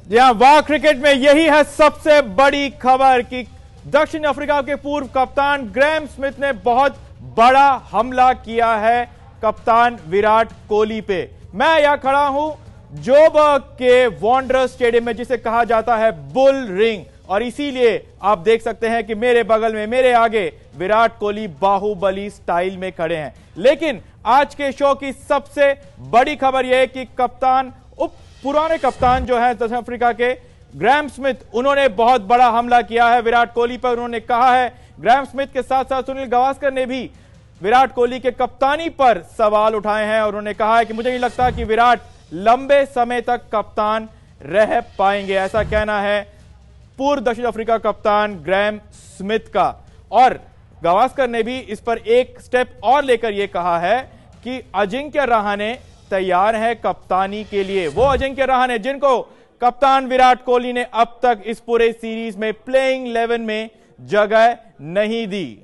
जी हाँ, वाह क्रिकेट में यही है सबसे बड़ी खबर कि दक्षिण अफ्रीका के पूर्व कप्तान ग्रैम स्मिथ ने बहुत बड़ा हमला किया है कप्तान विराट कोहली पे। मैं यहां खड़ा हूं जोबर्ग के वांडरर्स स्टेडियम में, जिसे कहा जाता है बुल रिंग, और इसीलिए आप देख सकते हैं कि मेरे बगल में, मेरे आगे विराट कोहली बाहुबली स्टाइल में खड़े हैं। लेकिन आज के शो की सबसे बड़ी खबर यह है कि कप्तान, पुराने कप्तान जो है दक्षिण अफ्रीका के ग्रैम स्मिथ, उन्होंने बहुत बड़ा हमला किया है विराट कोहली पर। उन्होंने कहा है, ग्रैम स्मिथ के साथ साथ सुनील गावस्कर ने भी विराट कोहली के कप्तानी पर सवाल उठाए हैं और उन्होंने कहा है कि मुझे नहीं लगता कि विराट लंबे समय तक कप्तान रह पाएंगे। ऐसा कहना है पूर्व दक्षिण अफ्रीका कप्तान ग्रैम स्मिथ का। और गावस्कर ने भी इस पर एक स्टेप और लेकर यह कहा है कि अजिंक्य रहाणे तैयार है कप्तानी के लिए। वो अजिंक्य रहाणे जिनको कप्तान विराट कोहली ने अब तक इस पूरे सीरीज में प्लेइंग 11 में जगह नहीं दी।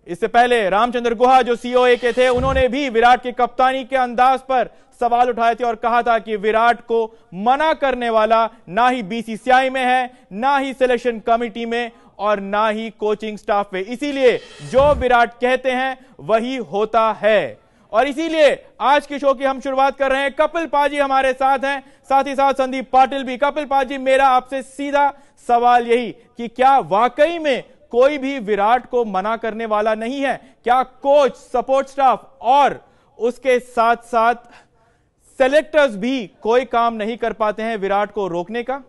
इससे पहले रामचंद्र गुहा जो सीओए के थे, उन्होंने भी विराट की कप्तानी के अंदाज पर सवाल उठाए थे और कहा था कि विराट को मना करने वाला ना ही बीसीसीआई में है, ना ही सिलेक्शन कमेटी में, और ना ही कोचिंग स्टाफ पे। इसीलिए जो विराट कहते हैं वही होता है। और इसीलिए आज के शो की हम शुरुआत कर रहे हैं। कपिल पाजी हमारे साथ हैं, साथ ही साथ संदीप पाटिल भी। कपिल पाजी, मेरा आपसे सीधा सवाल यही कि क्या वाकई में कोई भी विराट को मना करने वाला नहीं है? क्या कोच, सपोर्ट स्टाफ और उसके साथ साथ सेलेक्टर्स भी कोई काम नहीं कर पाते हैं विराट को रोकने का?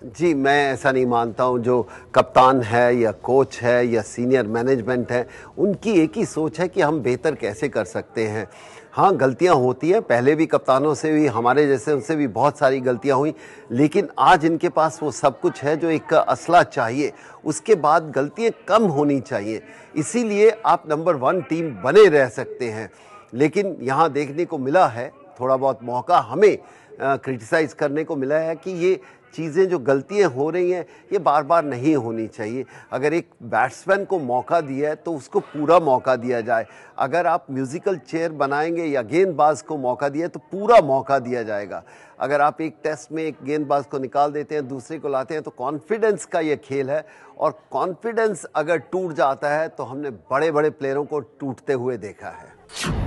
जी, मैं ऐसा नहीं मानता हूं। जो कप्तान है या कोच है या सीनियर मैनेजमेंट है, उनकी एक ही सोच है कि हम बेहतर कैसे कर सकते हैं। हाँ, गलतियां होती हैं, पहले भी कप्तानों से भी, हमारे जैसे उनसे भी बहुत सारी गलतियां हुई, लेकिन आज इनके पास वो सब कुछ है जो एक असला चाहिए। उसके बाद गलतियां कम होनी चाहिए, इसीलिए आप नंबर 1 टीम बने रह सकते हैं। लेकिन यहाँ देखने को मिला है, थोड़ा बहुत मौका हमें क्रिटिसाइज़ करने को मिला है कि ये चीज़ें, जो गलतियां हो रही हैं, ये बार बार नहीं होनी चाहिए। अगर एक बैट्समैन को मौका दिया है तो उसको पूरा मौका दिया जाए। अगर आप म्यूज़िकल चेयर बनाएंगे या गेंदबाज को मौका दिया तो पूरा मौका दिया जाएगा। अगर आप एक टेस्ट में एक गेंदबाज को निकाल देते हैं, दूसरे को लाते हैं, तो कॉन्फिडेंस का ये खेल है, और कॉन्फिडेंस अगर टूट जाता है तो हमने बड़े बड़े प्लेयरों को टूटते हुए देखा है।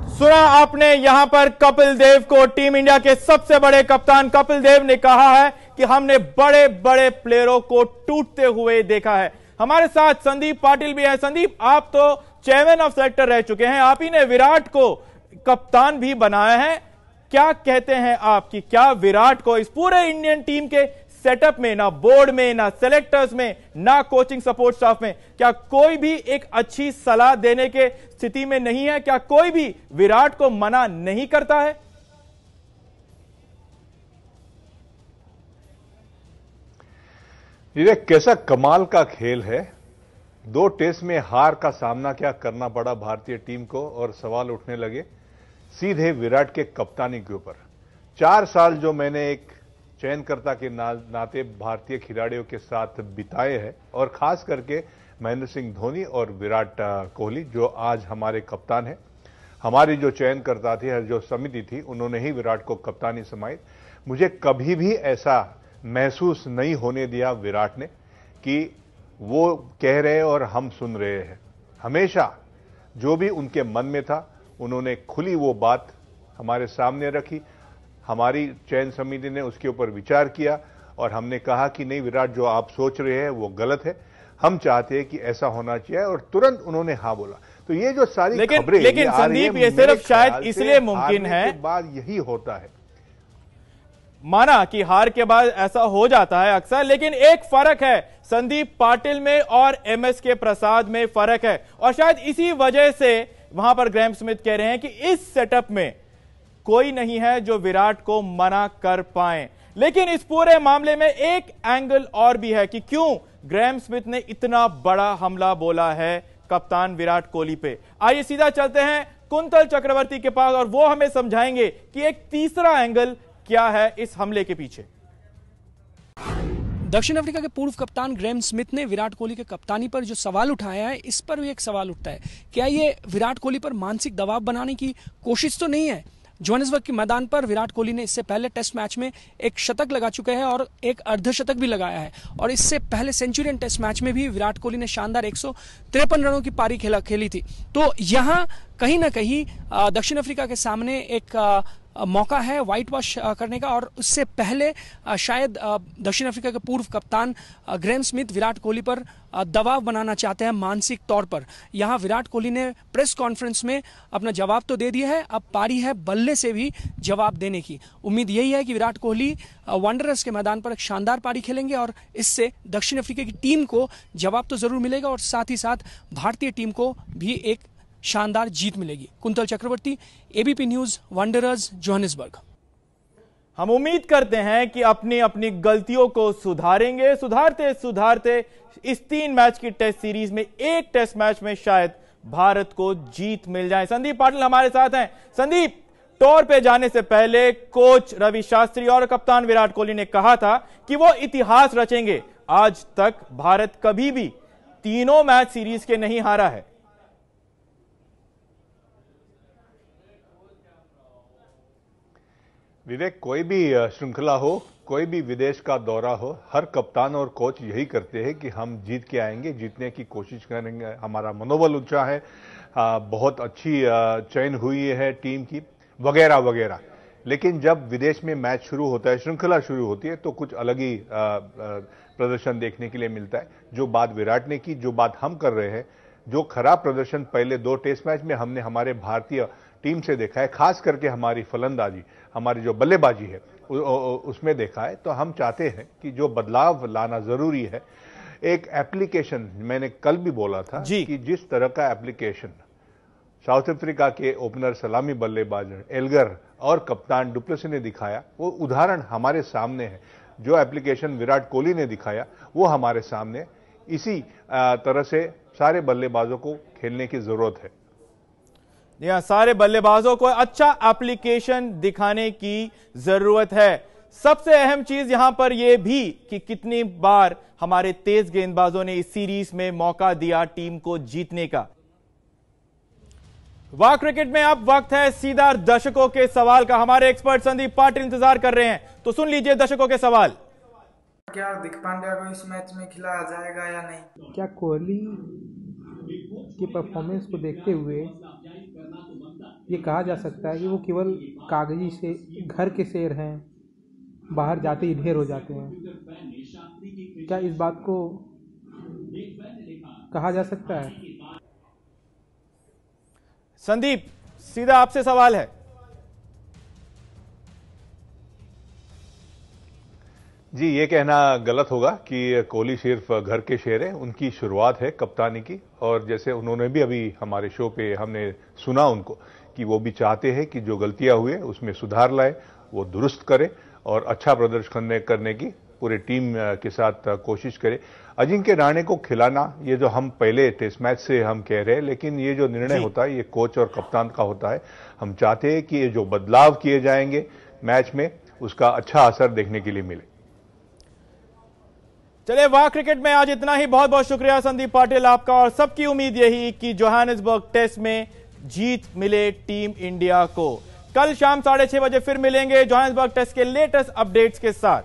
सुना आपने यहां पर कपिल देव को, टीम इंडिया के सबसे बड़े कप्तान कपिल देव ने कहा है कि हमने बड़े बड़े प्लेयरों को टूटते हुए देखा है। हमारे साथ संदीप पाटिल भी है। संदीप, आप तो चेयरमैन ऑफ सेलेक्टर रह चुके हैं, आप ही ने विराट को कप्तान भी बनाया है। क्या कहते हैं आप कि क्या विराट को इस पूरे इंडियन टीम के सेटअप में, ना बोर्ड में, ना सेलेक्टर्स में, ना कोचिंग सपोर्ट स्टाफ में, क्या कोई भी एक अच्छी सलाह देने के स्थिति में नहीं है? क्या कोई भी विराट को मना नहीं करता है? ये कैसा कमाल का खेल है। 2 टेस्ट में हार का सामना क्या करना पड़ा भारतीय टीम को, और सवाल उठने लगे सीधे विराट के कप्तानी के ऊपर। 4 साल जो मैंने एक चयनकर्ता के नाते भारतीय खिलाड़ियों के साथ बिताए हैं, और खास करके महेंद्र सिंह धोनी और विराट कोहली जो आज हमारे कप्तान हैं। हमारी जो चयनकर्ता थी, जो समिति थी, उन्होंने ही विराट को कप्तानी समाई। मुझे कभी भी ऐसा महसूस नहीं होने दिया विराट ने कि वो कह रहे और हम सुन रहे हैं। हमेशा जो भी उनके मन में था, उन्होंने खुली वो बात हमारे सामने रखी। हमारी चयन समिति ने उसके ऊपर विचार किया और हमने कहा कि नहीं, विराट जो आप सोच रहे हैं वो गलत है, हम चाहते हैं कि ऐसा होना चाहिए, और तुरंत उन्होंने हाँ बोला। तो ये जो सारी खबरें, लेकिन संदीप, ये सिर्फ शायद इसलिए मुमकिन है, बाद यही होता है। माना कि हार के बाद ऐसा हो जाता है अक्सर, लेकिन एक फर्क है, संदीप पाटिल में और एमएसके प्रसाद में फर्क है, और शायद इसी वजह से वहां पर ग्रैम स्मिथ कह रहे हैं कि इस सेटअप में कोई नहीं है जो विराट को मना कर पाए। लेकिन इस पूरे मामले में एक एंगल और भी है कि क्यों ग्रैम स्मिथ ने इतना बड़ा हमला बोला है कप्तान विराट कोहली पे। आइए सीधा चलते हैं कुंतल चक्रवर्ती के पास और वो हमें समझाएंगे कि एक तीसरा एंगल क्या है इस हमले के पीछे। दक्षिण अफ्रीका के पूर्व कप्तान ग्रेम स्मिथ ने विराट कोहली के कप्तानी पर जो सवाल उठाया है, इस पर भी एक सवाल उठता है, क्या ये विराट कोहली पर मानसिक दबाव बनाने की कोशिश तो नहीं है? जोहानिसबर्ग के मैदान पर विराट कोहली ने इससे पहले टेस्ट मैच में एक शतक लगा चुके हैं और एक अर्धशतक भी लगाया है, और इससे पहले सेंचुरियन टेस्ट मैच में भी विराट कोहली ने शानदार 153 रनों की पारी खेली थी। तो यहां कहीं ना कहीं दक्षिण अफ्रीका के सामने एक मौका है व्हाइट वॉश करने का, और उससे पहले शायद दक्षिण अफ्रीका के पूर्व कप्तान ग्रेम स्मिथ विराट कोहली पर दबाव बनाना चाहते हैं मानसिक तौर पर। यहां विराट कोहली ने प्रेस कॉन्फ्रेंस में अपना जवाब तो दे दिया है, अब पारी है बल्ले से भी जवाब देने की। उम्मीद यही है कि विराट कोहली वंडरर्स के मैदान पर एक शानदार पारी खेलेंगे और इससे दक्षिण अफ्रीका की टीम को जवाब तो जरूर मिलेगा और साथ ही साथ भारतीय टीम को भी एक शानदार जीत मिलेगी। कुंतल चक्रवर्ती, एबीपी न्यूज, वंडरर्स, जोहानिसबर्ग। हम उम्मीद करते हैं कि अपनी अपनी गलतियों को सुधारेंगे, सुधारते सुधारते इस 3 मैच की टेस्ट सीरीज में एक टेस्ट मैच में शायद भारत को जीत मिल जाए। संदीप पाटिल हमारे साथ हैं। संदीप, टूर पे जाने से पहले कोच रवि शास्त्री और कप्तान विराट कोहली ने कहा था कि वो इतिहास रचेंगे। आज तक भारत कभी भी तीनों मैच सीरीज के नहीं हारा है। विवेक, कोई भी श्रृंखला हो, कोई भी विदेश का दौरा हो, हर कप्तान और कोच यही करते हैं कि हम जीत के आएंगे, जीतने की कोशिश करेंगे, हमारा मनोबल ऊंचा है, बहुत अच्छी चयन हुई है टीम की, वगैरह वगैरह। लेकिन जब विदेश में मैच शुरू होता है, श्रृंखला शुरू होती है, तो कुछ अलग ही प्रदर्शन देखने के लिए मिलता है। जो बात विराट ने की, जो बात हम कर रहे हैं, जो खराब प्रदर्शन पहले 2 टेस्ट मैच में हमने हमारे भारतीय टीम से देखा है, खास करके हमारी फलंदाजी, हमारी जो बल्लेबाजी है उसमें देखा है, तो हम चाहते हैं कि जो बदलाव लाना जरूरी है। एक एप्लीकेशन, मैंने कल भी बोला था कि जिस तरह का एप्लीकेशन साउथ अफ्रीका के ओपनर सलामी बल्लेबाज एल्गर और कप्तान डुप्लेसी ने दिखाया, वो उदाहरण हमारे सामने है। जो एप्लीकेशन विराट कोहली ने दिखाया वो हमारे सामने, इसी तरह से सारे बल्लेबाजों को खेलने की जरूरत है। यहां सारे बल्लेबाजों को अच्छा एप्लीकेशन दिखाने की जरूरत है। सबसे अहम चीज यहां पर यह भी कि कितनी बार हमारे तेज गेंदबाजों ने इस सीरीज में मौका दिया टीम को जीतने का। वाह क्रिकेट में अब वक्त है सीधा दर्शकों के सवाल का। हमारे एक्सपर्ट संदीप पाटिल इंतजार कर रहे हैं, तो सुन लीजिए दर्शकों के सवाल। क्या हार्दिक पांड्या को इस मैच में खिलाया जाएगा या नहीं? क्या कोहली की परफॉर्मेंस को देखते हुए ये कहा जा सकता है कि वो केवल कागजी से घर के शेर हैं, बाहर जाते ही ढेर हो जाते हैं? क्या इस बात को कहा जा सकता है? संदीप, सीधा आपसे सवाल है। जी, ये कहना गलत होगा कि कोहली सिर्फ घर के शेर है। उनकी शुरुआत है कप्तानी की, और जैसे उन्होंने भी अभी हमारे शो पे हमने सुना उनको कि वो भी चाहते हैं कि जो गलतियां हुए उसमें सुधार लाए, वो दुरुस्त करे और अच्छा प्रदर्शन करने की पूरे टीम के साथ कोशिश करे। अजिंक्य रहाणे को खिलाना, ये जो हम पहले टेस्ट मैच से हम कह रहे हैं, लेकिन ये जो निर्णय होता है ये कोच और कप्तान का होता है। हम चाहते हैं कि ये जो बदलाव किए जाएंगे मैच में, उसका अच्छा असर देखने के लिए मिले। चलिए, वाह क्रिकेट में आज इतना ही। बहुत बहुत शुक्रिया संदीप पाटिल आपका, और सबकी उम्मीद यही कि जोहानिसबर्ग टेस्ट में जीत मिले टीम इंडिया को। कल शाम 6:30 बजे फिर मिलेंगे जोहानिसबर्ग टेस्ट के लेटेस्ट अपडेट्स के साथ।